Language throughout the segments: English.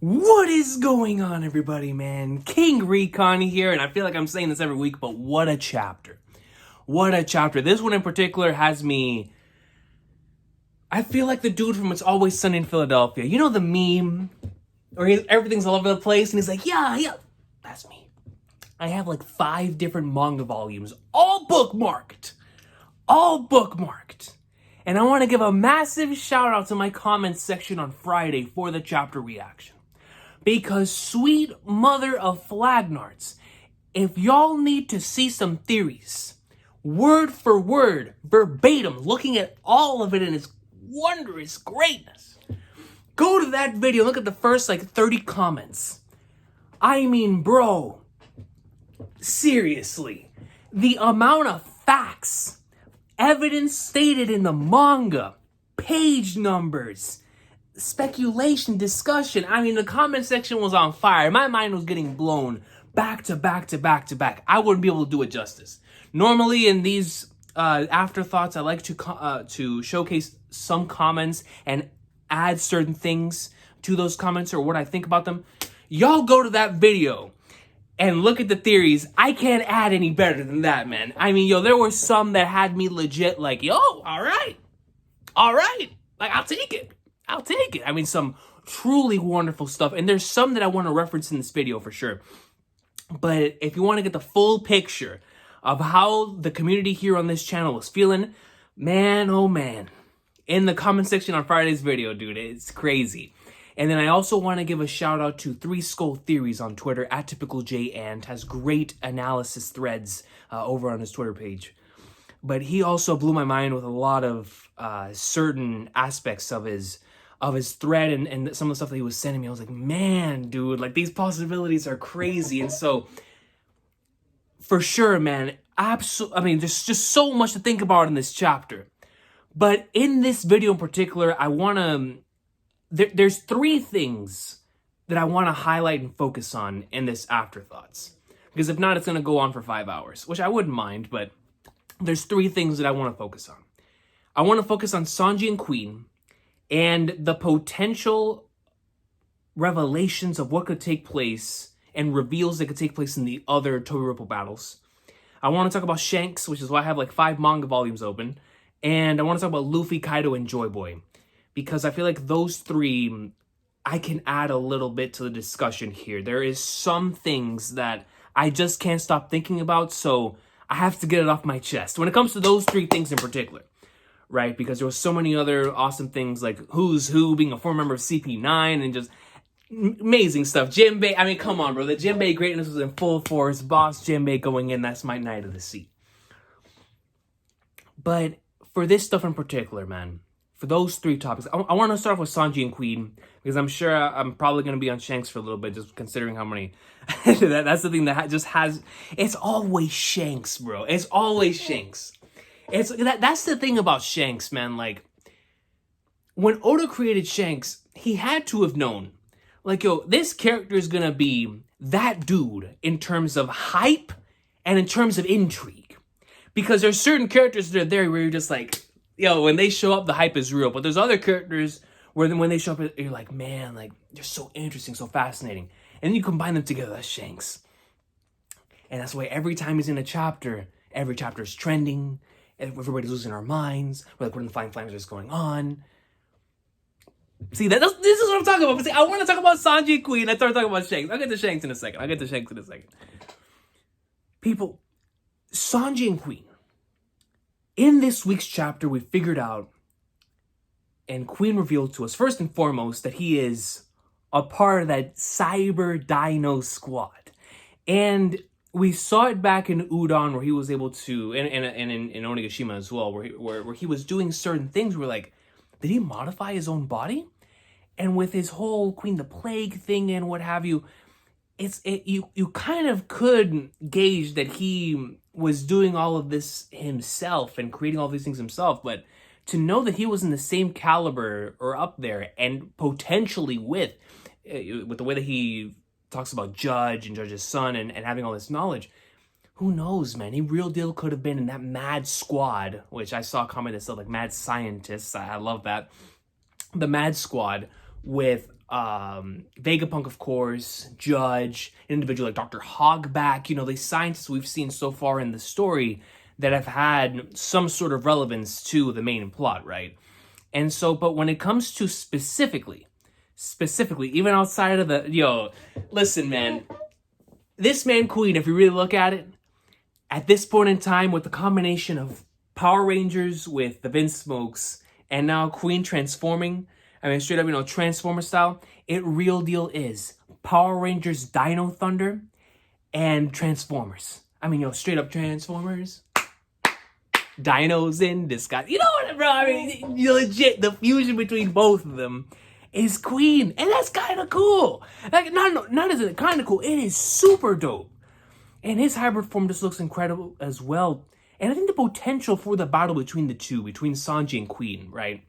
What is going on, everybody, man? King Recon here, and I feel like I'm saying this every week, but what a chapter. What a chapter. This one in particular has me... I feel like the dude from It's Always Sunny in Philadelphia. You know the meme? Or everything's all over the place, and he's like, yeah, that's me. I have like 5 different manga volumes, all bookmarked. All bookmarked. And I want to give a massive shout out to my comments section on Friday for the chapter reaction. Because sweet mother of flagnarts, if y'all need to see some theories, word for word, verbatim, looking at all of it in its wondrous greatness, go to that video, look at the first like 30 comments. I mean, bro, seriously, the amount of facts, evidence stated in the manga, page numbers, speculation, discussion. I mean, the comment section was on fire. My mind was getting blown back to back to back to back. I wouldn't be able to do it justice. Normally in these afterthoughts, I like to showcase some comments and add certain things to those comments or what I think about them. Y'all go to that video and look at the theories. I can't add any better than that, man. I mean, yo, there were some that had me legit like, yo, all right. Like, I'll take it. I mean, some truly wonderful stuff. And there's some that I want to reference in this video for sure. But if you want to get the full picture of how the community here on this channel was feeling, man, oh man. In the comment section on Friday's video, dude, it's crazy. And then I also want to give a shout out to 3 Skull Theories on Twitter, @typicalJant, has great analysis threads over on his Twitter page. But he also blew my mind with a lot of certain aspects of his thread and some of the stuff that he was sending me. I was like, man, dude, like these possibilities are crazy. And so, for sure, man, I mean, there's just so much to think about in this chapter. But in this video in particular, I want to... There's 3 things that I want to highlight and focus on in this Afterthoughts. Because if not, it's going to go on for 5 hours, which I wouldn't mind, but there's 3 things that I want to focus on. I want to focus on Sanji and Queen and the potential revelations of what could take place and reveals that could take place in the other Toby Ripple battles. I want to talk about Shanks, which is why I have like 5 manga volumes open. And I want to talk about Luffy, Kaido, and Joy Boy. Because I feel like those 3, I can add a little bit to the discussion here. There is some things that I just can't stop thinking about, so I have to get it off my chest. When it comes to those 3 things in particular, right? Because there was so many other awesome things like Who's Who, being a former member of CP9, and just amazing stuff. Jinbei, I mean, come on, bro. The Jinbei greatness was in full force. Boss Jinbei going in, that's my Knight of the Sea. But for this stuff in particular, man, for those 3 topics, I want to start off with Sanji and Queen, because I'm sure I'm probably going to be on Shanks for a little bit, just considering how many... that's the thing that just has... It's always Shanks, bro. It's always Shanks. That's the thing about Shanks, man. Like, when Oda created Shanks, he had to have known, like, yo, this character is going to be that dude in terms of hype and in terms of intrigue. Because there's certain characters that are there where you're just like... Yo, when they show up, the hype is real. But there's other characters where when they show up, you're like, man, like, they're so interesting, so fascinating. And then you combine them together, that's Shanks. And that's why every time he's in a chapter, every chapter is trending. Everybody's losing our minds. We're like, what in the flying flames is going on? See, this is what I'm talking about. But see, I want to talk about Sanji and Queen. I started talking about Shanks. I'll get to Shanks in a second. People, Sanji and Queen. In this week's chapter, we figured out, and Queen revealed to us, first and foremost, that he is a part of that Cyber Dino squad. And we saw it back in Udon, where he was able to, and in Onigashima as well, where he was doing certain things. We're like, did he modify his own body? And with his whole Queen the Plague thing and what have you, you kind of could gauge that he was doing all of this himself and creating all these things himself. But to know that he was in the same caliber or up there and potentially with the way that he talks about Judge and Judge's son and having all this knowledge, who knows, man? He real deal could have been in that mad squad, which I saw a comment that said like mad scientists. I love that. The mad squad with Vegapunk, of course, Judge, an individual like Dr. Hogback, the scientists we've seen so far in the story that have had some sort of relevance to the main plot, right? And so, but when it comes to specifically, even outside of listen, man, this man, Queen, if you really look at it, at this point in time, with the combination of Power Rangers with the Vince Smokes, and now Queen transforming, straight up, Transformer style, it real deal is Power Rangers Dino Thunder and Transformers. Straight up Transformers. Dinos in disguise. You know what, bro? Legit, the fusion between both of them is Queen. And that's kind of cool. Like, not is it kind of cool, it is super dope. And his hybrid form just looks incredible as well. And I think the potential for the battle between the two, between Sanji and Queen, right,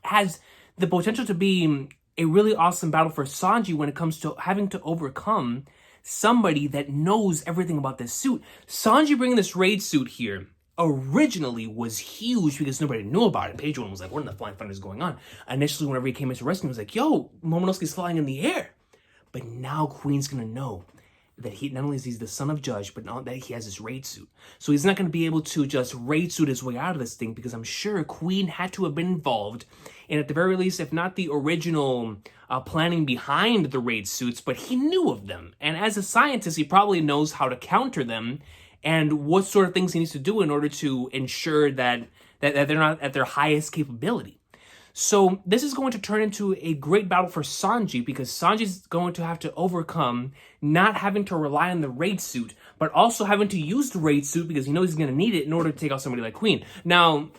has the potential to be a really awesome battle for Sanji when it comes to having to overcome somebody that knows everything about this suit. Sanji bringing this raid suit here originally was huge because nobody knew about it. Page One was like, what in the flying thunder is going on? Initially, whenever he came into rescue, he was like, yo, Momonosuke's flying in the air. But now Queen's gonna know that he not only is he the son of Judge, but not that he has his raid suit. So he's not going to be able to just raid suit his way out of this thing, because I'm sure Queen had to have been involved, and at the very least, if not the original planning behind the raid suits, but he knew of them. And as a scientist, he probably knows how to counter them and what sort of things he needs to do in order to ensure that they're not at their highest capability. So this is going to turn into a great battle for Sanji, because Sanji's going to have to overcome not having to rely on the raid suit, but also having to use the raid suit because he knows he's going to need it in order to take out somebody like Queen. Now,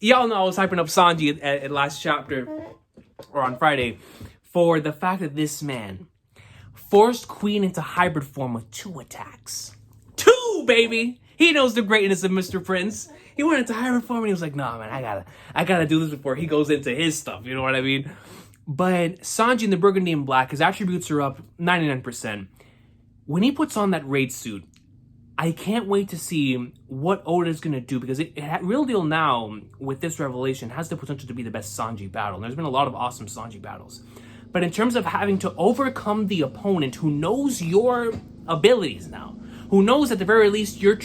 y'all know I was hyping up Sanji at last chapter, or on Friday, for the fact that this man forced Queen into hybrid form with 2 attacks. 2, baby! He knows the greatness of Mr. Prince. He went into hybrid form and he was like, nah, man, I gotta do this before he goes into his stuff, you know what I mean? But Sanji in the Burgundy and Black, his attributes are up 99%. When he puts on that raid suit, I can't wait to see what Oda's gonna do, because real deal now, with this revelation, has the potential to be the best Sanji battle. And there's been a lot of awesome Sanji battles. But in terms of having to overcome the opponent who knows your abilities now, who knows at the very least you're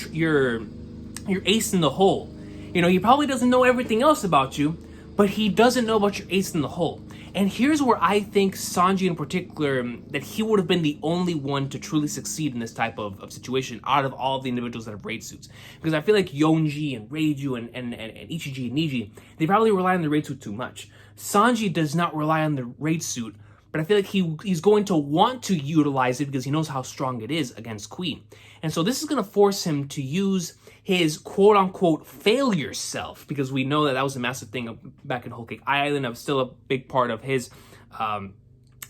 ace in the hole. He probably doesn't know everything else about you, but he doesn't know about your ace in the hole. And here's where I think Sanji in particular, that he would have been the only one to truly succeed in this type of situation out of all of the individuals that have raid suits. Because I feel like Yonji and Reiju and Ichiji and Niji, they probably rely on the raid suit too much. Sanji does not rely on the raid suit, but I feel like he's going to want to utilize it because he knows how strong it is against Queen. And so this is going to force him to use his quote-unquote failure self, because we know that was a massive thing back in Whole Cake Island. I'm still a big part of his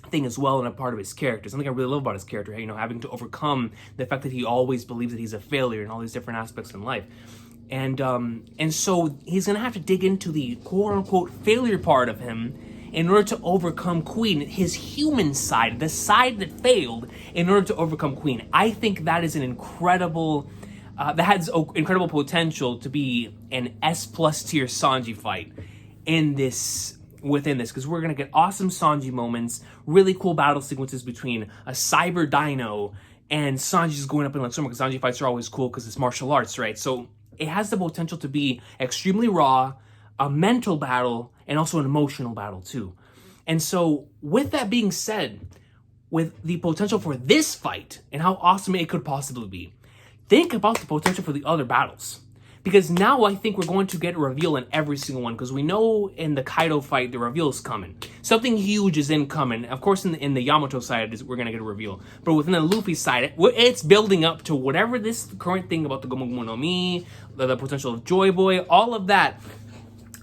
thing as well, and a part of his character. Something I really love about his character, having to overcome the fact that he always believes that he's a failure in all these different aspects in life. And so he's going to have to dig into the quote-unquote failure part of him in order to overcome Queen, his human side, the side that failed, in order to overcome Queen. I think that is an incredible, that has incredible potential to be an S+ tier Sanji fight within this, because we're going to get awesome Sanji moments, really cool battle sequences between a cyber dino and Sanji's going up in like summer, because Sanji fights are always cool because it's martial arts, right? So it has the potential to be extremely raw, a mental battle, and also an emotional battle too. And so with that being said, with the potential for this fight and how awesome it could possibly be, think about the potential for the other battles. Because now I think we're going to get a reveal in every single one, because we know in the Kaido fight, the reveal is coming. Something huge is incoming. Of course, in the Yamato side, we're going to get a reveal. But within the Luffy side, it's building up to whatever this current thing about the Gomu Gomu no Mi, the potential of Joy Boy, all of that.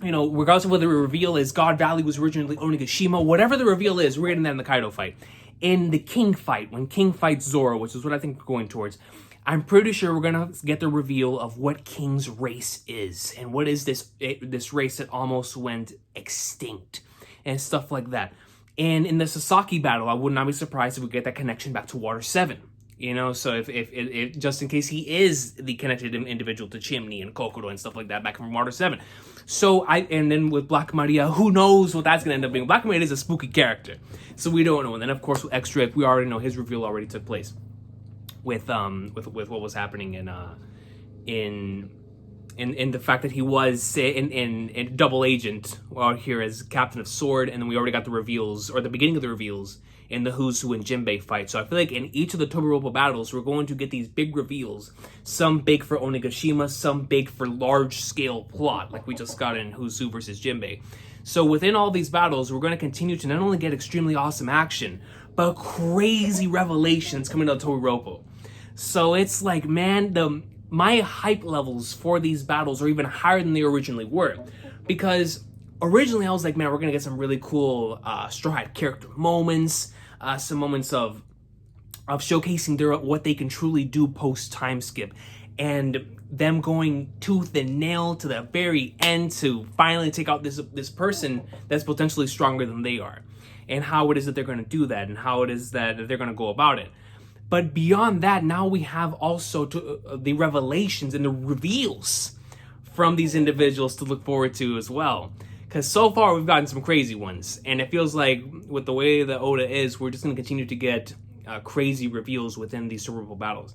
Regardless of whether the reveal is God Valley was originally Onigashima, whatever the reveal is, we're getting that in the Kaido fight. In the King fight, when King fights Zoro, which is what I think we're going towards, I'm pretty sure we're going to get the reveal of what King's race is, and what is this race that almost went extinct, and stuff like that. And in the Sasaki battle, I would not be surprised if we get that connection back to Water 7. You know, so if just in case he is the connected individual to Chimney and Kokoro and stuff like that back from Water 7. So and then with Black Maria, who knows what that's gonna end up being. Black Maria is a spooky character, so we don't know. And then of course with X-Drake, we already know his reveal already took place with what was happening in the fact that he was in double agent out here as Captain of Sword, and then we already got the reveals, or the beginning of the reveals, in the Who's Who and Jinbei fight. So I feel like in each of the Tobirobba battles, we're going to get these big reveals. Some big for Onigashima, some big for large-scale plot, like we just got in Who's Who versus Jinbei. So within all these battles, we're going to continue to not only get extremely awesome action, but crazy revelations coming out of Tobirobba. So it's like, man, my hype levels for these battles are even higher than they originally were. Because originally I was like, man, we're going to get some really cool Straw Hat character moments, some moments of showcasing what they can truly do post time skip, and them going tooth and nail to the very end to finally take out this person that's potentially stronger than they are, and how it is that they're going to do that, and how it is that they're going to go about it. But beyond that, now we have also the revelations and the reveals from these individuals to look forward to as well. Because so far we've gotten some crazy ones, and it feels like with the way that Oda is, we're just going to continue to get crazy reveals within these cerebral battles.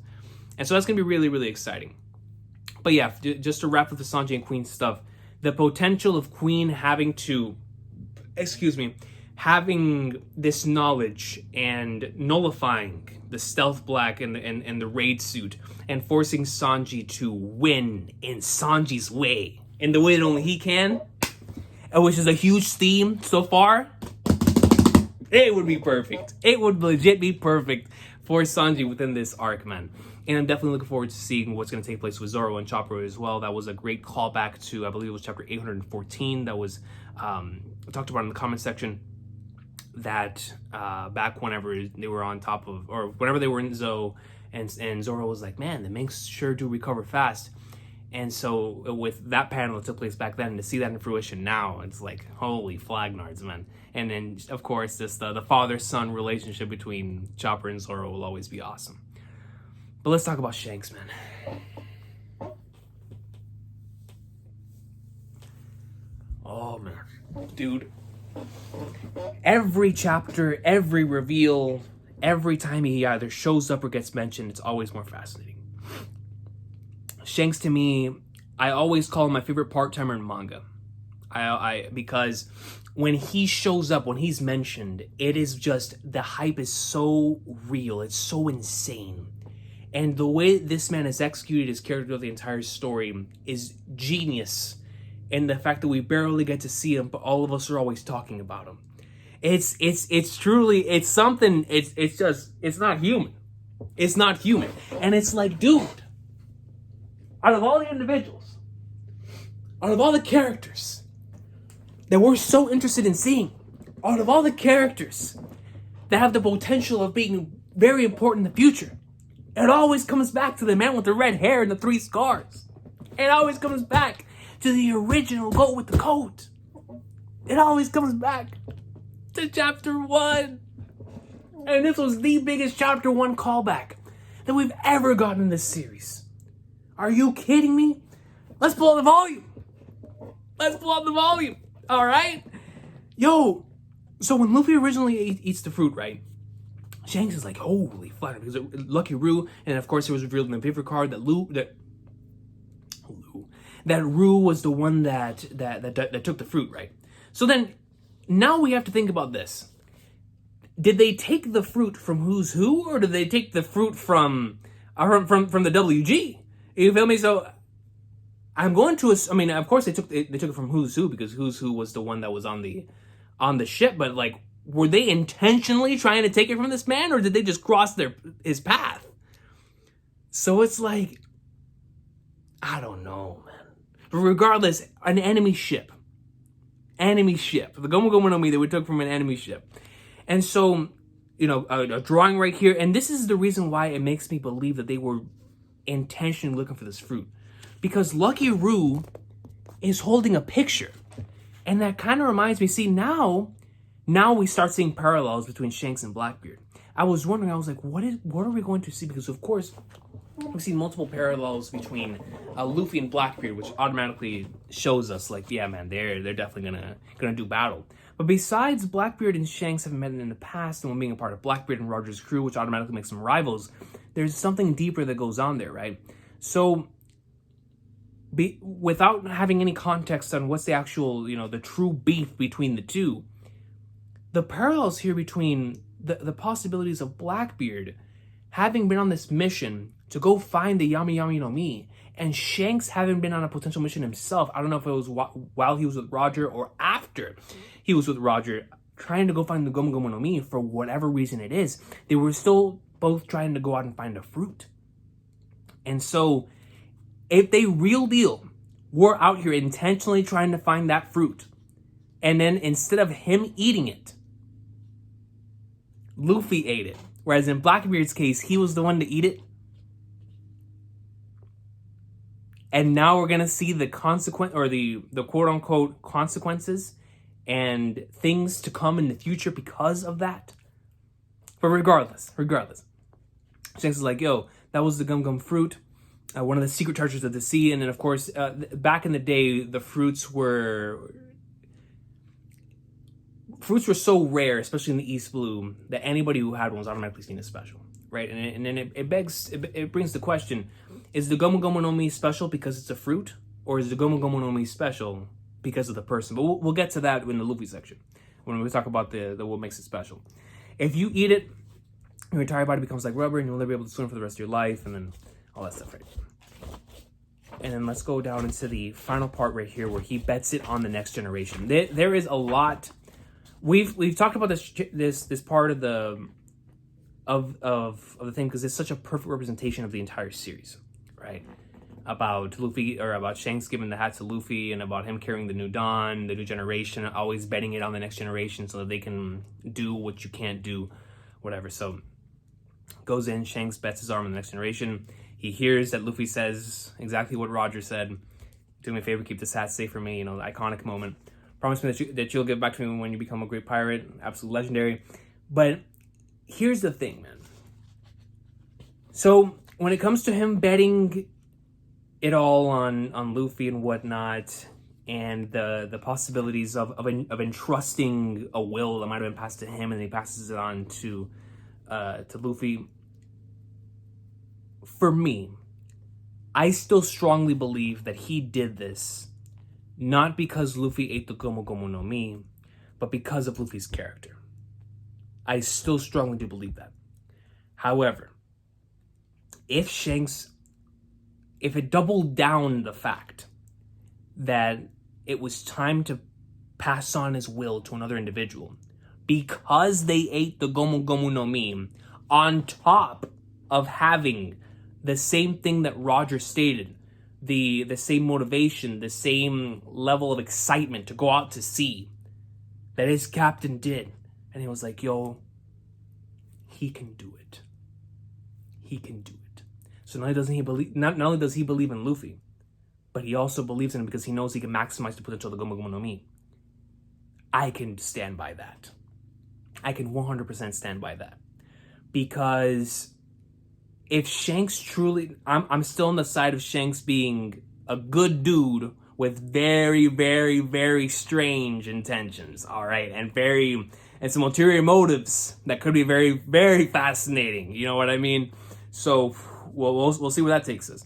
And so that's going to be really, really exciting. But yeah, just to wrap up the Sanji and Queen stuff, the potential of Queen having this knowledge and nullifying the stealth black and the raid suit, and forcing Sanji to win in Sanji's way, in the way that only he can, which is a huge theme so far. It would be perfect. It would legit be perfect for Sanji within this arc, man. And I'm definitely looking forward to seeing what's going to take place with Zoro and Chopper as well. That was a great callback to, I believe it was chapter 814 that was talked about in the comment section. That back whenever they were on top of, or whenever they were in Zo, and Zoro was like, man, the Minks sure do recover fast. And so with that panel that took place back then, to see that in fruition now, it's like, holy flagnards, man. And then, of course, this the father-son relationship between Chopper and Zoro will always be awesome. But let's talk about Shanks, man. Oh, man. Dude. Every chapter, every reveal, every time he either shows up or gets mentioned, it's always more fascinating. Shanks, to me, I always call him my favorite part-timer in manga. Because when he shows up, when he's mentioned, it is just, the hype is so real, it's so insane. And the way this man has executed his character throughout the entire story is genius. And the fact that we barely get to see him, but all of us are always talking about him. It's truly, it's something, it's not human. It's not human. And it's like, dude, out of all the individuals, out of all the characters that we're so interested in seeing, out of all the characters that have the potential of being very important in the future, it always comes back to the man with the red hair and the 3 scars. It always comes back to the original goat with the coat. It always comes back to chapter 1. And this was the biggest chapter 1 callback that we've ever gotten in this series. Are you kidding me? Let's pull up the volume. Let's pull up the volume. All right? Yo, so when Luffy originally eats the fruit, right? Shanks is like, holy flat, because Lucky Roo, and of course it was revealed in the paper card that Roo was the one that took the fruit, right? So then, now we have to think about this. Did they take the fruit from Who's Who, or did they take the fruit from the WG? You feel me? So I'm going to, I mean, of course they took it from Who's Who, because Who's Who was the one that was on the ship. But like, were they intentionally trying to take it from this man, or did they just cross his path? So it's like, I don't know, man. But regardless, an enemy ship. The Gomu Gomu no Mi that we took from an enemy ship. And so, you know, a drawing right here. And this is the reason why it makes me believe that they were intentionally looking for this fruit. Because Lucky Roo is holding a picture. And that kind of reminds me, see, now we start seeing parallels between Shanks and Blackbeard. I was wondering, I was like, what are we going to see? Because of course, we've seen multiple parallels between Luffy and Blackbeard, which automatically shows us, like, yeah, man, they're definitely gonna do battle. But besides Blackbeard and Shanks having met in the past and one being a part of Blackbeard and Roger's crew, which automatically makes them rivals, there's something deeper that goes on there, right? So, without having any context on what's the actual, the true beef between the two, the parallels here between the possibilities of Blackbeard having been on this mission to go find the Yami Yami no Mi, and Shanks having been on a potential mission himself. I don't know if it was while he was with Roger or after he was with Roger, trying to go find the Gomu Gomu no Mi for whatever reason it is. They were still both trying to go out and find a fruit. And so, if they real deal were out here intentionally trying to find that fruit, and then instead of him eating it, Luffy ate it, whereas in Blackbeard's case, he was the one to eat it, and now we're gonna see the the quote-unquote consequences and things to come in the future because of that. But regardless, Shanks is like, yo, that was the Gum Gum fruit, one of the secret treasures of the sea. And then, of course, back in the day, the fruits were so rare, especially in the East Blue, that anybody who had one was automatically seen as special, right? And then it brings the question: is the Gomu Gomu no Mi special because it's a fruit, or is the Gomu Gomu no Mi special because of the person? But we'll get to that in the Luffy section when we talk about the what makes it special. If you eat it, your entire body becomes like rubber, and you'll never be able to swim for the rest of your life, and then all that stuff, right? And then let's go down into the final part right here, where he bets it on the next generation. There is a lot. We've talked about this part of the thing because it's such a perfect representation of the entire series, right? About Luffy, or about Shanks giving the hat to Luffy, and about him carrying the new dawn, the new generation, always betting it on the next generation so that they can do what you can't do, whatever. So goes in, Shanks bets his arm on the next generation. He hears that Luffy says exactly what Roger said: do me a favor, keep this hat safe for me, the iconic moment. Promise me that you'll get back to me when you become a great pirate. Absolute legendary. But here's the thing, man. So when it comes to him betting it all on Luffy and whatnot, and the possibilities of entrusting a will that might have been passed to him, and he passes it on to Luffy. For me, I still strongly believe that he did this not because Luffy ate the Gomu Gomu no Mi, but because of Luffy's character. I still strongly do believe that. However, if it doubled down the fact that it was time to pass on his will to another individual because they ate the Gomu Gomu no Mi, on top of having the same thing that Roger stated, the same motivation, the same level of excitement to go out to sea that his captain did. And he was like, yo, he can do it. He can do it. So not only does he believe in Luffy, but he also believes in him because he knows he can maximize the potential of the Gomu Gomu no Mi. I can stand by that. I can 100% stand by that. Because if Shanks truly, I'm still on the side of Shanks being a good dude with very, very, very strange intentions, all right, and some ulterior motives that could be very, very fascinating. You know what I mean? So we'll see where that takes us.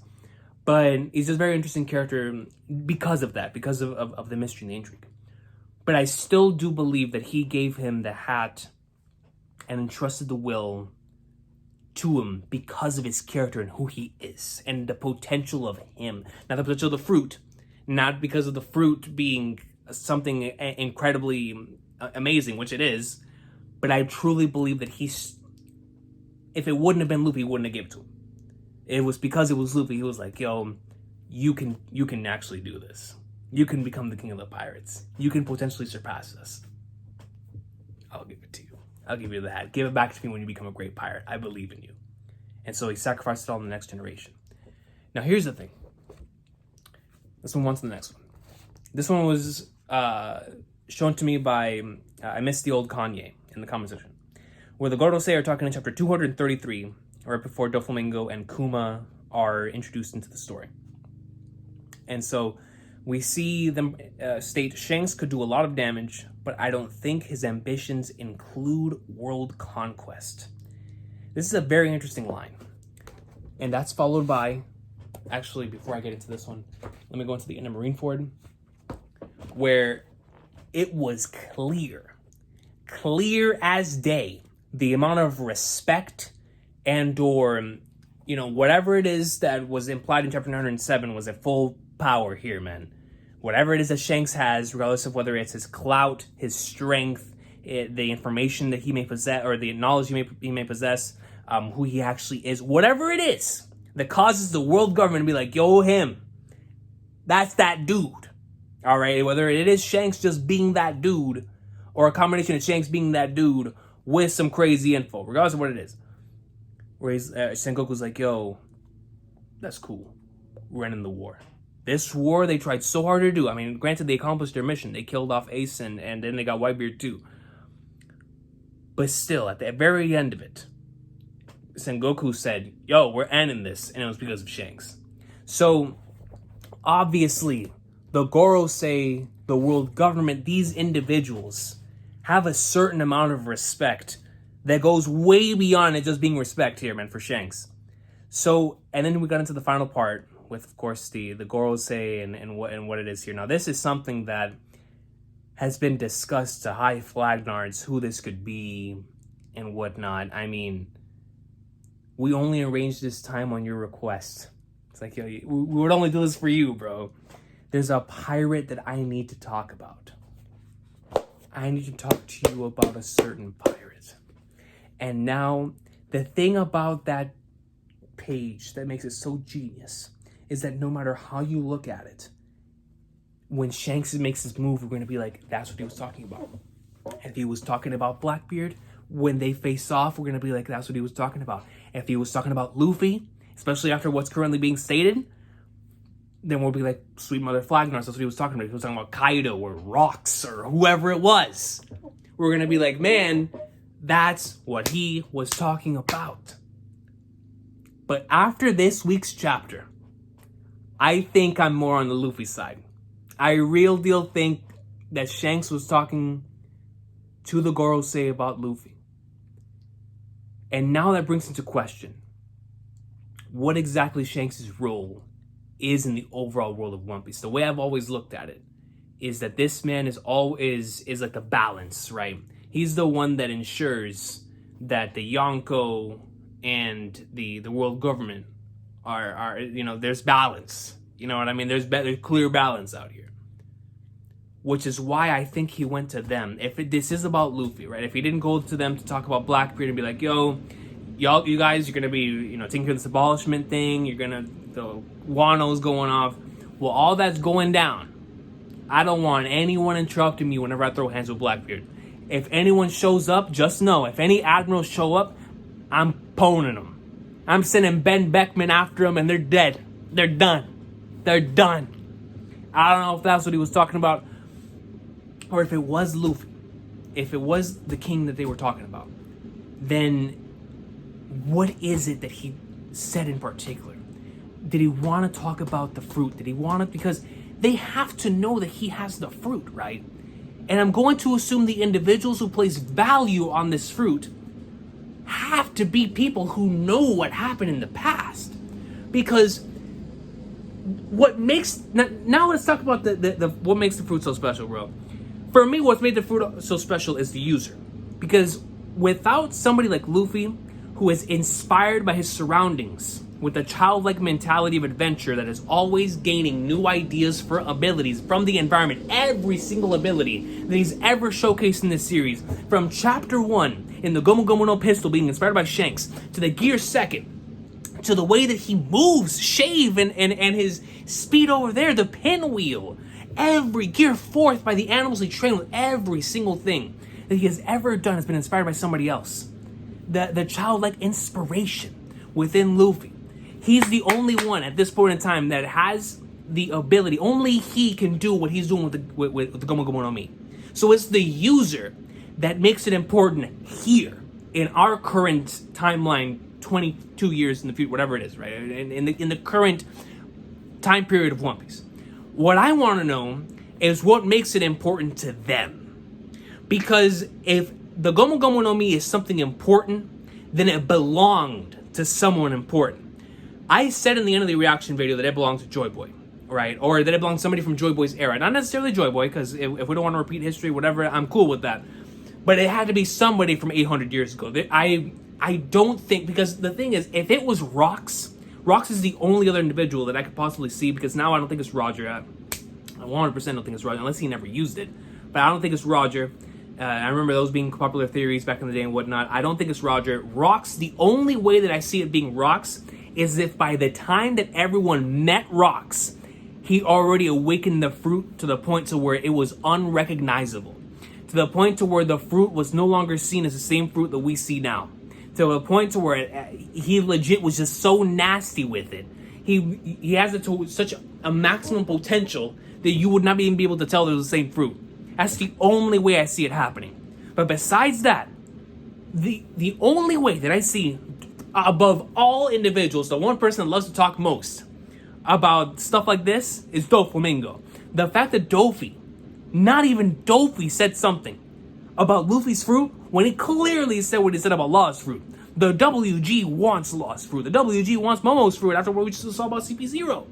But he's just a very interesting character because of that, because of the mystery and the intrigue. But I still do believe that he gave him the hat and entrusted the will to him because of his character and who he is and the potential of him. Not the potential of the fruit, not because of the fruit being something incredibly amazing, which it is, but I truly believe that if it wouldn't have been Luffy, he wouldn't have given it to him. It was because it was Luffy. He was like, yo, you can actually do this. You can become the king of the pirates. You can potentially surpass us. I'll give it to you. I'll give you the hat. Give it back to me when you become a great pirate. I believe in you. And so he sacrificed it all in the next generation. Now, here's the thing. Let's move on to the next one. This one was shown to me by, I missed the old Kanye in the comment section. where the Gorosei are talking in chapter 233, right before Doflamingo and Kuma are introduced into the story. And so we see them state Shanks could do a lot of damage, but I don't think his ambitions include world conquest. This is a very interesting line. And that's followed by, actually, before I get into this one, let me go into the end of Marineford, where it was clear as day, the amount of respect and or, whatever it is that was implied in chapter 907 was at full power here, man. Whatever it is that Shanks has, regardless of whether it's his clout, his strength, the information that he may possess, or the knowledge he may possess, who he actually is, whatever it is that causes the world government to be like, yo, him, that's that dude. All right, whether it is Shanks just being that dude, or a combination of Shanks being that dude with some crazy info, regardless of what it is. Where Sengoku's like, yo, that's cool. We're ending the war. This war they tried so hard to do. I mean, granted, they accomplished their mission. They killed off Ace and then they got Whitebeard too. But still, at the very end of it, Sengoku said, yo, we're ending this. And it was because of Shanks. So, obviously, the Gorosei, the world government, these individuals have a certain amount of respect that goes way beyond it just being respect here, man, for Shanks. So, and then we got into the final part with, of course, the Gorosei and what it is here. Now, this is something that has been discussed to high flagnards, who this could be and whatnot. I mean, we only arranged this time on your request. It's like, yo, we would only do this for you, bro. There's a pirate that I need to talk about. I need to talk to you about a certain pirate. And now, the thing about that page that makes it so genius is that no matter how you look at it, when Shanks makes his move, we're going to be like, that's what he was talking about. If he was talking about Blackbeard, when they face off, we're going to be like, that's what he was talking about. If he was talking about Luffy, especially after what's currently being stated, then we'll be like, sweet mother Flagnars, that's what he was talking about. If he was talking about Kaido or Rocks or whoever it was, we're going to be like, man, that's what he was talking about. But after this week's chapter, I think I'm more on the Luffy side. I real deal think that Shanks was talking to the Gorosei about Luffy. And now that brings into question what exactly Shanks' role is in the overall world of One Piece. The way I've always looked at it is that this man is like a balance, right? He's the one that ensures that the Yonko and the world government are there's balance. You know what I mean? There's clear balance out here. Which is why I think he went to them. This is about Luffy, right? If he didn't go to them to talk about Blackbeard and be like, yo, you guys, you're going to be, taking care of this abolishment thing. The Wano's going off. Well, all that's going down. I don't want anyone interrupting me whenever I throw hands with Blackbeard. If anyone shows up, just know, if any admirals show up, I'm poning them. I'm sending Ben Beckman after them and they're dead. They're done. They're done. I don't know if that's what he was talking about. Or if it was Luffy, if it was the king that they were talking about, then what is it that he said in particular? Did he want to talk about the fruit? Did he want it? Because they have to know that he has the fruit, right? And I'm going to assume the individuals who place value on this fruit have to be people who know what happened in the past. Because what makes... Now let's talk about the what makes the fruit so special, bro. For me, what's made the fruit so special is the user. Because without somebody like Luffy, who is inspired by his surroundings, with a childlike mentality of adventure that is always gaining new ideas for abilities from the environment, every single ability that he's ever showcased in this series, from chapter 1 in the Gomu Gomu no pistol being inspired by Shanks, to the gear second, to the way that he moves, shave, and his speed over there, the pinwheel, every gear fourth by the animals he trained with, every single thing that he has ever done has been inspired by somebody else. The childlike inspiration within Luffy. He's the only one at this point in time that has the ability. Only he can do what he's doing with the Gomu Gomu no Mi. So it's the user that makes it important here in our current timeline, 22 years in the future, whatever it is, right? In the current time period of One Piece. What I want to know is what makes it important to them. Because if the Gomu Gomu no Mi is something important, then it belonged to someone important. I said in the end of the reaction video that it belonged to Joy Boy, right? Or that it belonged to somebody from Joy Boy's era. Not necessarily Joy Boy, because if we don't want to repeat history, whatever, I'm cool with that. But it had to be somebody from 800 years ago. I don't think, because the thing is, if it was Rox is the only other individual that I could possibly see, because now I don't think it's Roger. I 100% don't think it's Roger, unless he never used it. But I don't think it's Roger. I remember those being popular theories back in the day and whatnot. I don't think it's Roger. Rox, the only way that I see it being Rox is if by the time that everyone met Rox, he already awakened the fruit to the point to where it was unrecognizable. To the point to where the fruit was no longer seen as the same fruit that we see now. To a point to where he legit was just so nasty with it. He has it to such a maximum potential that you would not even be able to tell they're the same fruit. That's the only way I see it happening. But besides that, the only way that I see above all individuals, the one person that loves to talk most about stuff like this is Doflamingo. The fact that not even Dofi said something about Luffy's fruit when he clearly said what he said about Law's fruit. The WG wants Law's fruit. The WG wants Momo's fruit after what we just saw about CP0.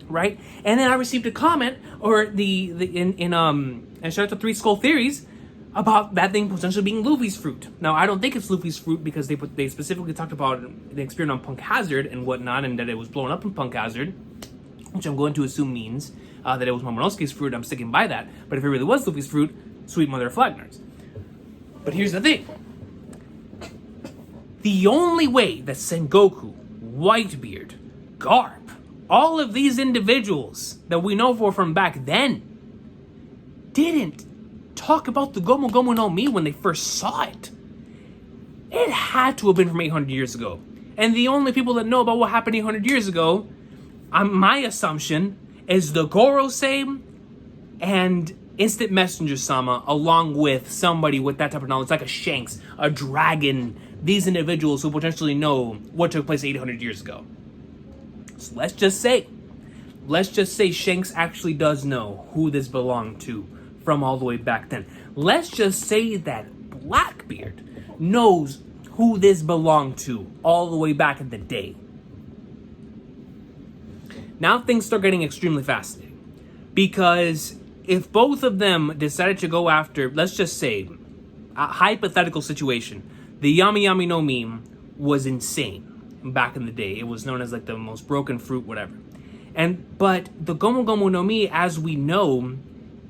Right? And then I received a comment, or and shout out to Three Skull Theories, about that thing potentially being Luffy's fruit. Now, I don't think it's Luffy's fruit because they specifically talked about the experiment on Punk Hazard and whatnot, and that it was blown up in Punk Hazard, which I'm going to assume means that it was Momonosuke's fruit. I'm sticking by that. But if it really was Luffy's fruit, sweet mother of Flagnar's. But here's the thing. The only way that Sengoku, Whitebeard, Garp, all of these individuals that we know from back then didn't talk about the Gomu Gomu no Mi when they first saw it, it had to have been from 800 years ago. And the only people that know about what happened 800 years ago, my assumption, is the Gorosei and Instant Messenger Sama, along with somebody with that type of knowledge, like a Shanks, a Dragon, these individuals who potentially know what took place 800 years ago. So let's just say Shanks actually does know who this belonged to from all the way back then. Let's just say that Blackbeard knows who this belonged to all the way back in the day. Now things start getting extremely fascinating. Because if both of them decided to go after, let's just say, a hypothetical situation, the Yami Yami no Meme was insane back in the day. It was known as like the most broken fruit, whatever. But the Gomu Gomu no Mi, as we know,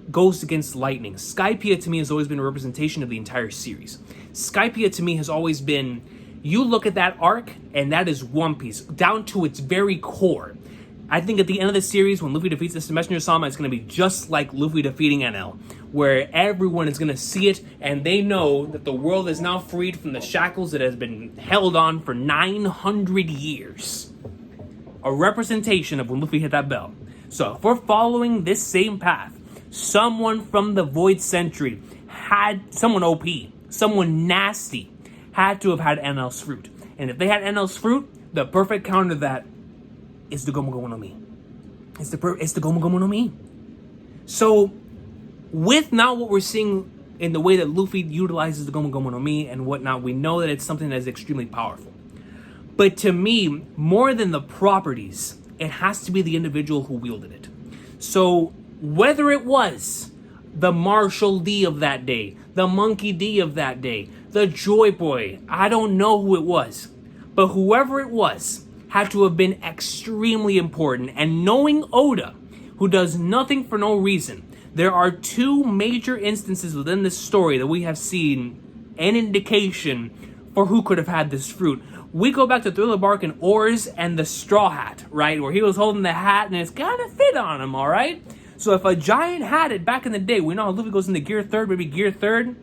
goes against lightning. Skypiea to me has always been a representation of the entire series. Skypiea to me has always been, you look at that arc, and that is One Piece, down to its very core. I think at the end of the series, when Luffy defeats the Messenger Sama, it's going to be just like Luffy defeating NL, where everyone is going to see it, and they know that the world is now freed from the shackles that has been held on for 900 years. A representation of when Luffy hit that bell. So if we're following this same path, someone from the Void Century someone OP, someone nasty, had to have had NL's fruit. And if they had NL's fruit, the perfect counter to that is the Gomu Gomu no Mi. It's the Gomu Gomu no Mi. So, with now what we're seeing in the way that Luffy utilizes the Gomu Gomu no Mi and whatnot, we know that it's something that is extremely powerful. But to me, more than the properties, it has to be the individual who wielded it. So, whether it was the Marshall D of that day, the Monkey D of that day, the Joy Boy, I don't know who it was, but whoever it was had to have been extremely important. And knowing Oda, who does nothing for no reason, there are two major instances within this story that we have seen an indication for who could have had this fruit. We go back to Thriller Bark and Oars and the Straw Hat, right? Where he was holding the hat and it's kind of fit on him, all right? So if a giant had it back in the day, we know how Luffy goes into Gear 3rd, maybe Gear 3rd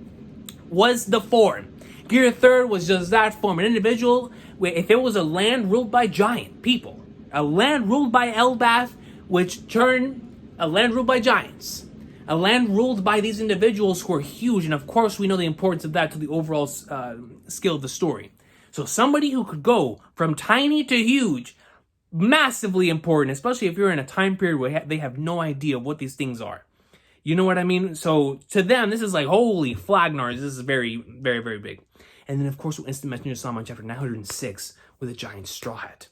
was the form. Gear 3rd was just that form. An individual, if it was a land ruled by giant people, a land ruled by Elbath, which turned a land ruled by giants, A land ruled by these individuals who are huge, and of course we know the importance of that to the overall skill of the story. So somebody who could go from tiny to huge, massively important, especially if you're in a time period where they have no idea what these things are. You know what I mean? So to them, this is like, holy flagnars, this is very, very, very big. And then, of course, instant messenger Sama in chapter 906 with a giant straw hat.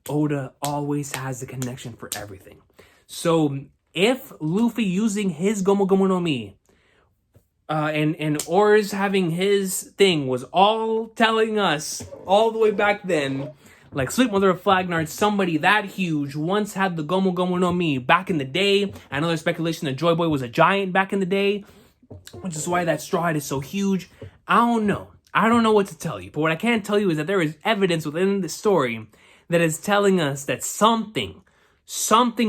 Oda always has the connection for everything. So if Luffy using his Gomu Gomu no Mi and Oars having his thing was all telling us all the way back then, like Sweet Mother of Flagnard, somebody that huge once had the Gomu Gomu no Mi back in the day. I know there's speculation that Joy Boy was a giant back in the day, which is why that straw hat is so huge. I don't know. I don't know what to tell you. But what I can tell you is that there is evidence within the story that is telling us that something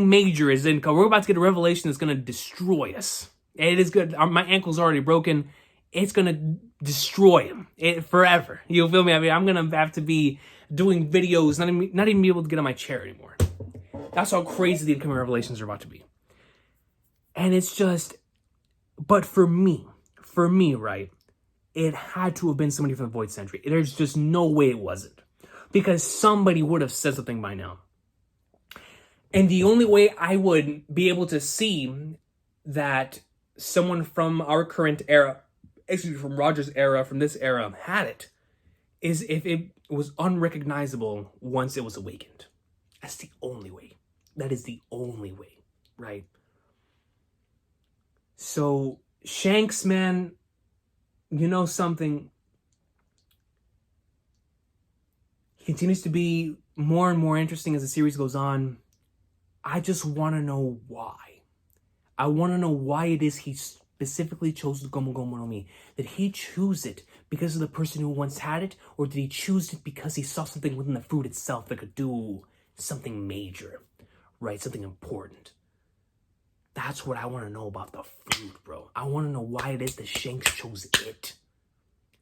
major is in. We're about to get a revelation that's going to destroy us. It is good. My ankle's already broken. It's going to destroy him forever. You feel me? I mean, I'm going to have to be doing videos, not even be able to get on my chair anymore. That's how crazy the incoming revelations are about to be. And it's just, but for me, right, it had to have been somebody from the Void Century. There's just no way it wasn't. Because somebody would have said something by now. And the only way I would be able to see that someone from our current era, from Roger's era, from this era, had it, is if it was unrecognizable once it was awakened. That's the only way. That is the only way, right? So, Shanks, man, you know something? He continues to be more and more interesting as the series goes on. I just want to know why. I want to know why it is he specifically chose the Gomu Gomu no Mi. Did he choose it because of the person who once had it? Or did he choose it because he saw something within the fruit itself that could do something major, right? Something important. That's what I want to know about the fruit, bro. I want to know why it is that Shanks chose it.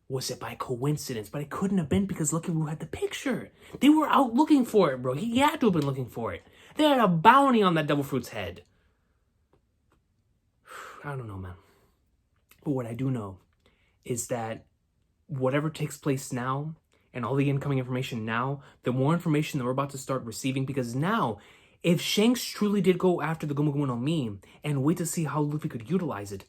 Was it by coincidence? But it couldn't have been because look who had the picture. They were out looking for it, bro. He had to have been looking for it. They had a bounty on that Devil Fruit's head. I don't know, man. But what I do know is that whatever takes place now and all the incoming information now, the more information that we're about to start receiving, because now, if Shanks truly did go after the Gomu Gomu no Mi and wait to see how Luffy could utilize it,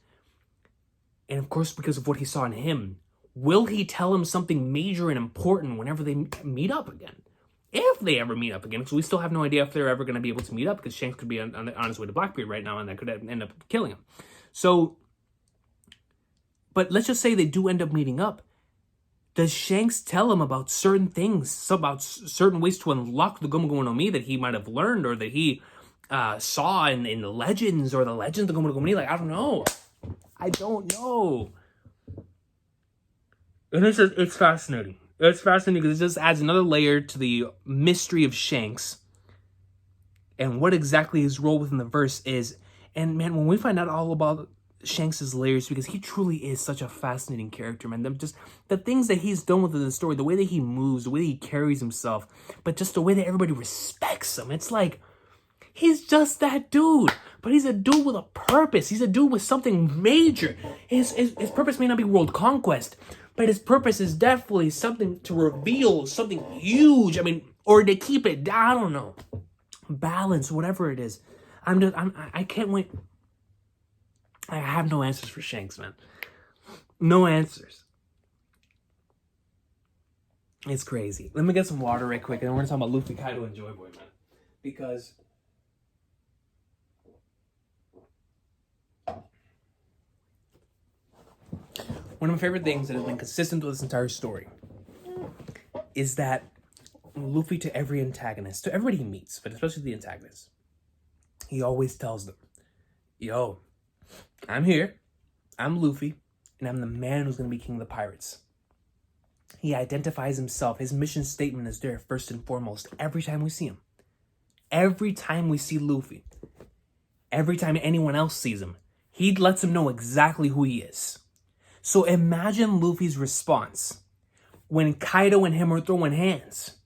and of course because of what he saw in him, will he tell him something major and important whenever they meet up again? If they ever meet up again, because we still have no idea if they're ever going to be able to meet up, because Shanks could be on his way to Blackbeard right now, and that could end up killing him. So, but let's just say they do end up meeting up. Does Shanks tell him about certain things, about certain ways to unlock the Gomu Gomu no Mi that he might have learned, or that he saw in the legends, or the legends of the Gomu Gomu no Mi? Like, I don't know. I don't know. And it's fascinating. It's fascinating because it just adds another layer to the mystery of Shanks and what exactly his role within the verse is. And man, when we find out all about Shanks' layers, because he truly is such a fascinating character, man. Just the things that he's done within the story, the way that he moves, the way that he carries himself, but just the way that everybody respects him. It's like, he's just that dude, but he's a dude with a purpose. He's a dude with something major. His purpose may not be world conquest, but his purpose is definitely something to reveal something huge. I mean, or to keep it, I don't know, balance, whatever it is. I can't wait. I have no answers for Shanks, man. No answers. It's crazy. Let me get some water right quick, and then we're going to talk about Luffy, Kaido, and Joy Boy, man. Because one of my favorite things that has been consistent with this entire story is that Luffy, to every antagonist, to everybody he meets, but especially the antagonists, he always tells them, yo, I'm here, I'm Luffy, and I'm the man who's going to be king of the pirates. He identifies himself, his mission statement is there first and foremost every time we see him. Every time we see Luffy, every time anyone else sees him, he lets him know exactly who he is. So imagine Luffy's response when Kaido and him are throwing hands.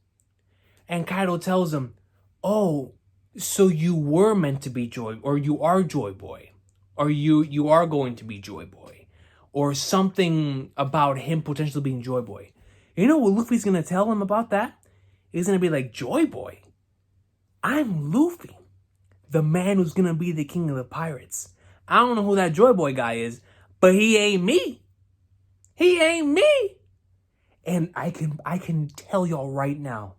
And Kaido tells him, oh, so you were meant to be Joy, or you are Joy Boy. or you are going to be Joy Boy, or something about him potentially being Joy Boy. You know what Luffy's gonna tell him about that? He's gonna be like, Joy Boy, I'm Luffy, the man who's gonna be the king of the pirates. I don't know who that Joy Boy guy is, but he ain't me. He ain't me. And I can tell y'all right now,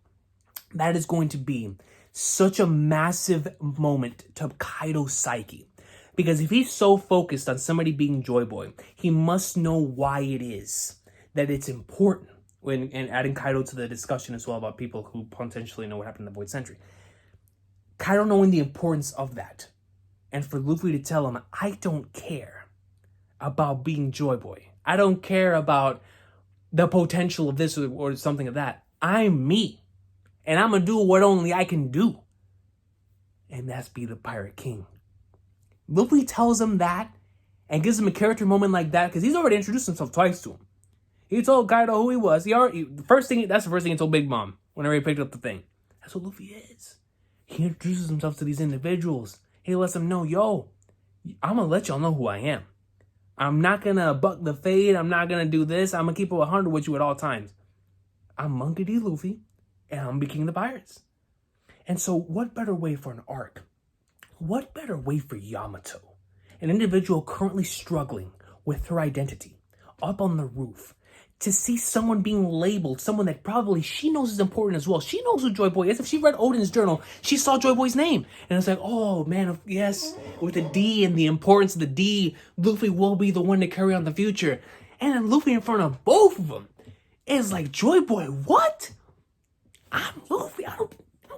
that is going to be such a massive moment to Kaido's psyche. Because if he's so focused on somebody being Joy Boy, he must know why it is that it's important. And adding Kaido to the discussion as well about people who potentially know what happened in the Void Century. Kaido knowing the importance of that. And for Luffy to tell him, I don't care about being Joy Boy. I don't care about the potential of this or something of that. I'm me. And I'm going to do what only I can do. And that's be the Pirate King. Luffy tells him that and gives him a character moment like that because he's already introduced himself twice to him. He told Kaido who he was. That's the first thing he told Big Mom whenever he picked up the thing. That's what Luffy is. He introduces himself to these individuals. He lets them know, yo, I'm going to let y'all know who I am. I'm not going to buck the fade. I'm not going to do this. I'm going to keep it 100 with you at all times. I'm Monkey D. Luffy, and I'm going to be king of the pirates. And so what better way for an arc? What better way for Yamato, an individual currently struggling with her identity, up on the roof, to see someone being labeled, someone that probably she knows is important as well. She knows who Joy Boy is. If she read Odin's journal, she saw Joy Boy's name. And it's like, oh man, yes, with the D and the importance of the D, Luffy will be the one to carry on the future. And then Luffy in front of both of them is like, Joy Boy, what? I'm Luffy. I don't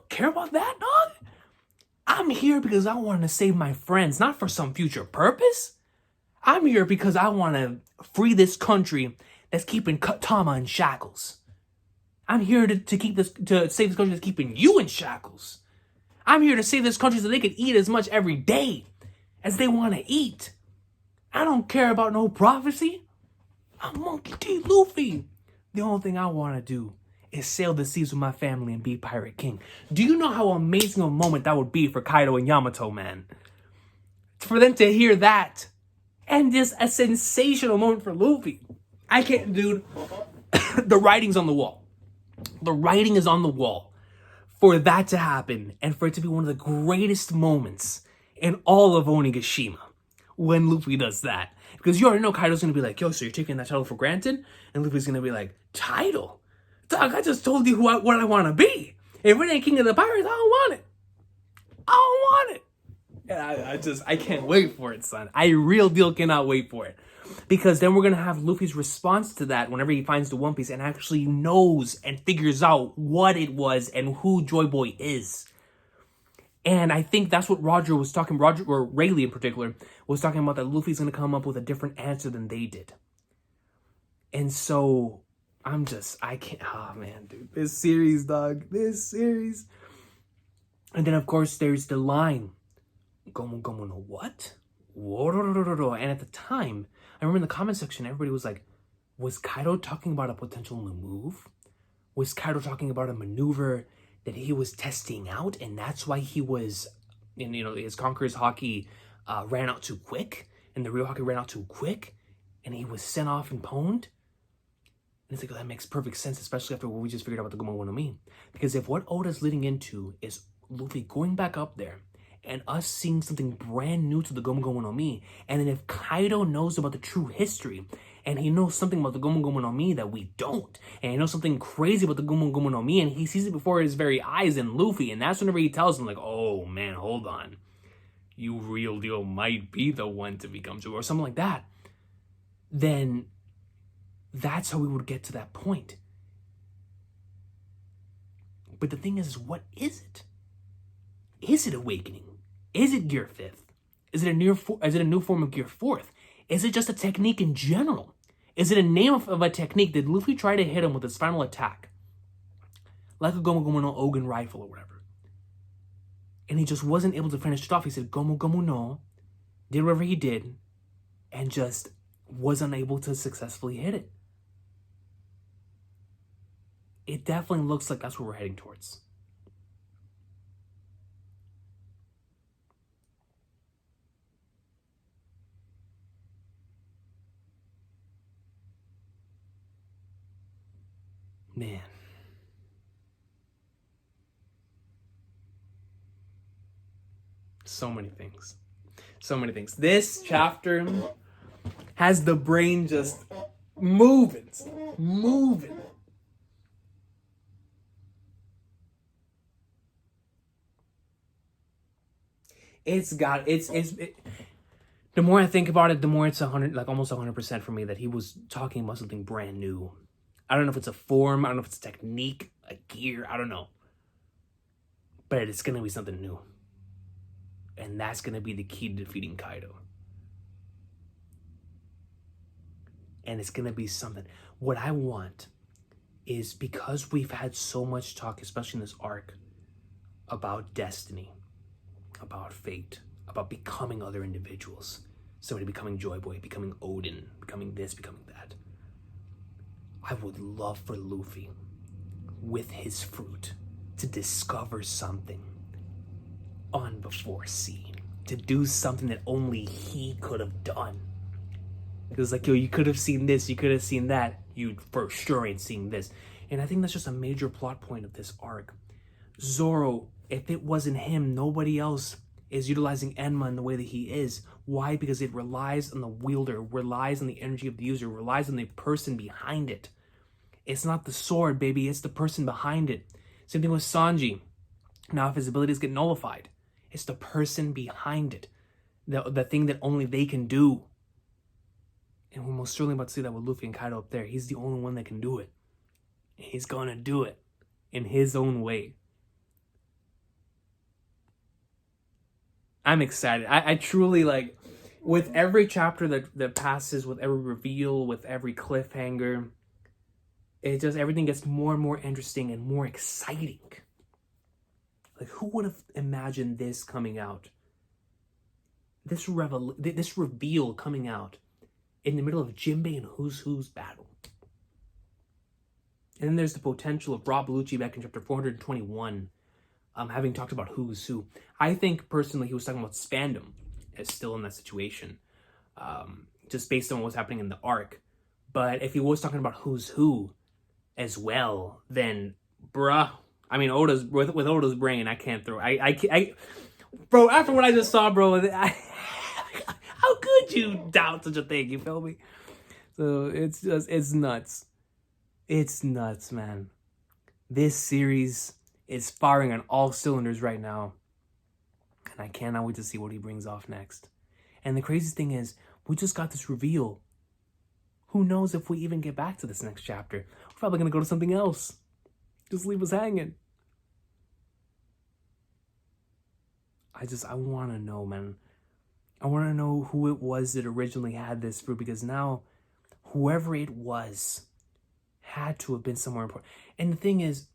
care about that, dog. I'm here because I want to save my friends, not for some future purpose. I'm here because I want to free this country that's keeping Tama in shackles. I'm here to save this country that's keeping you in shackles. I'm here to save this country so they can eat as much every day as they want to eat. I don't care about no prophecy. I'm Monkey D. Luffy. The only thing I want to do is sail the seas with my family and be Pirate King. Do you know how amazing a moment that would be for Kaido and Yamato, man? For them to hear that. And just a sensational moment for Luffy. I can't, dude. The writing's on the wall. The writing is on the wall for that to happen and for it to be one of the greatest moments in all of Onigashima when Luffy does that. Because you already know Kaido's going to be like, yo, so you're taking that title for granted? And Luffy's going to be like, title? Dog, I just told you what I want to be. If it ain't King of the Pirates, I don't want it. I don't want it. And I can't wait for it, son. I real deal cannot wait for it. Because then we're going to have Luffy's response to that whenever he finds the One Piece and actually knows and figures out what it was and who Joy Boy is. And I think that's what Roger, or Rayleigh in particular, was talking about, that Luffy's going to come up with a different answer than they did. And so, I can't, oh man, dude. This series, dog. This series. And then, of course, there's the line, Gomu Gomu no what? And at the time, I remember in the comment section, everybody was like, was Kaido talking about a potential move? Was Kaido talking about a maneuver that he was testing out, and that's why he was, his Conqueror's Haki ran out too quick, and the real Haki ran out too quick, and he was sent off and pwned? And it's like, oh, that makes perfect sense, especially after what we just figured out about the Gomu Gomu no Mi. Because if what Oda's leading into is Luffy going back up there, and us seeing something brand new to the Gomu Gomu no Mi, and then if Kaido knows about the true history, and he knows something about the Gomu Gomu no Mi that we don't, and he knows something crazy about the Gomu Gomu no Mi, and he sees it before his very eyes in Luffy, and that's whenever he tells him, like, oh man, hold on, you real deal might be the one to become true, or something like that, then that's how we would get to that point. But the thing is, what is it? Is it awakening? Is it Gear 5th? Is it a new form of Gear 4th? Is it just a technique in general? Is it a name of a technique? Did Luffy try to hit him with his final attack? Like a Gomu Gomu no Ogun rifle or whatever. And he just wasn't able to finish it off. He said Gomu Gomu no, did whatever he did, and just was unable to successfully hit it. It definitely looks like that's what we're heading towards. Man. So many things. So many things. This chapter has the brain just moving. Moving. The more I think about it, the more it's 100, like almost 100% for me that he was talking about something brand new. I don't know if it's a form, I don't know if it's a technique, a gear, I don't know. But it's going to be something new. And that's going to be the key to defeating Kaido. And it's going to be something. What I want is, because we've had so much talk, especially in this arc, about destiny, about fate, about becoming other individuals. Somebody becoming Joy Boy, becoming Odin, becoming this, becoming that. I would love for Luffy, with his fruit, to discover something unbefore seen. To do something that only he could have done. It was like, yo, you could have seen this, you could have seen that. You for sure ain't seeing this. And I think that's just a major plot point of this arc. Zoro, if it wasn't him, nobody else is utilizing Enma in the way that he is. Why? Because it relies on the wielder, relies on the energy of the user, relies on the person behind it. It's not the sword, baby, it's the person behind it. Same thing with Sanji. Now if his abilities get nullified, it's the person behind it. The thing that only they can do. And we're most certainly about to see that with Luffy and Kaido up there. He's the only one that can do it. He's gonna do it in his own way. I'm excited. I truly, like, with every chapter that passes, with every reveal, with every cliffhanger, it just, everything gets more and more interesting and more exciting. Like, who would have imagined this coming out? This reveal coming out in the middle of Jinbei and Who's battle. And then there's the potential of Rob Lucci back in chapter 421, having talked about Who's Who. I think, personally, he was talking about Spandam as still in that situation, just based on what's happening in the arc. But if he was talking about Who's Who as well, then, bruh, I mean, with Oda's brain, I can't throw, bro, after what I just saw, bro, how could you doubt such a thing? You feel me? So it's nuts. It's nuts, man. This series is firing on all cylinders right now. And I cannot wait to see what he brings off next. And the craziest thing is, we just got this reveal. Who knows if we even get back to this next chapter? We're probably going to go to something else. Just leave us hanging. I want to know, man. I want to know who it was that originally had this fruit, because now, whoever it was had to have been somewhere important. And the thing is,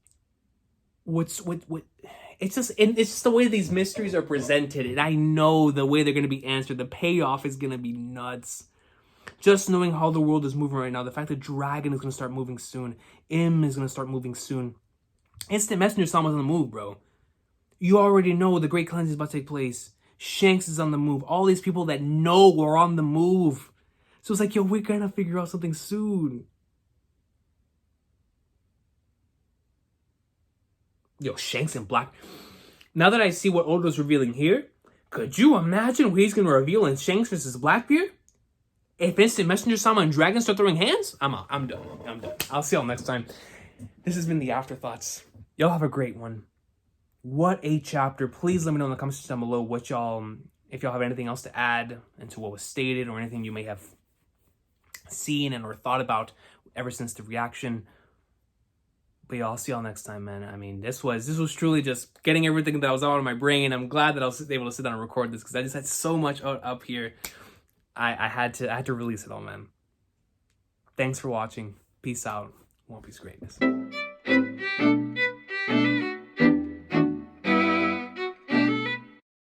it's just the way these mysteries are presented, and I know the way they're going to be answered. The payoff is going to be nuts. Just knowing how the world is moving right now, the fact that Dragon is going to start moving soon, Im is going to start moving soon. Instant Messenger Sama's on the move, bro. You already know the Great Cleanse is about to take place. Shanks is on the move. All these people that know are on the move. So it's like, yo, we're going to figure out something soon. Yo, Shanks and Black. Now that I see what Odo's revealing here, could you imagine what he's going to reveal in Shanks versus Blackbeard? If Instant Messenger Sama and Dragon start throwing hands, I'm out. I'm done. I'll see y'all next time. This has been the Afterthoughts. Y'all have a great one. What a chapter. Please let me know in the comments down below what if y'all have anything else to add into what was stated, or anything you may have seen and or thought about ever since the reaction. But yeah, I'll see y'all next time, man. I mean, this was truly just getting everything that was out of my brain. I'm glad that I was able to sit down and record this, because I just had so much up here. I had to release it all, man. Thanks for watching. Peace out. One Piece greatness.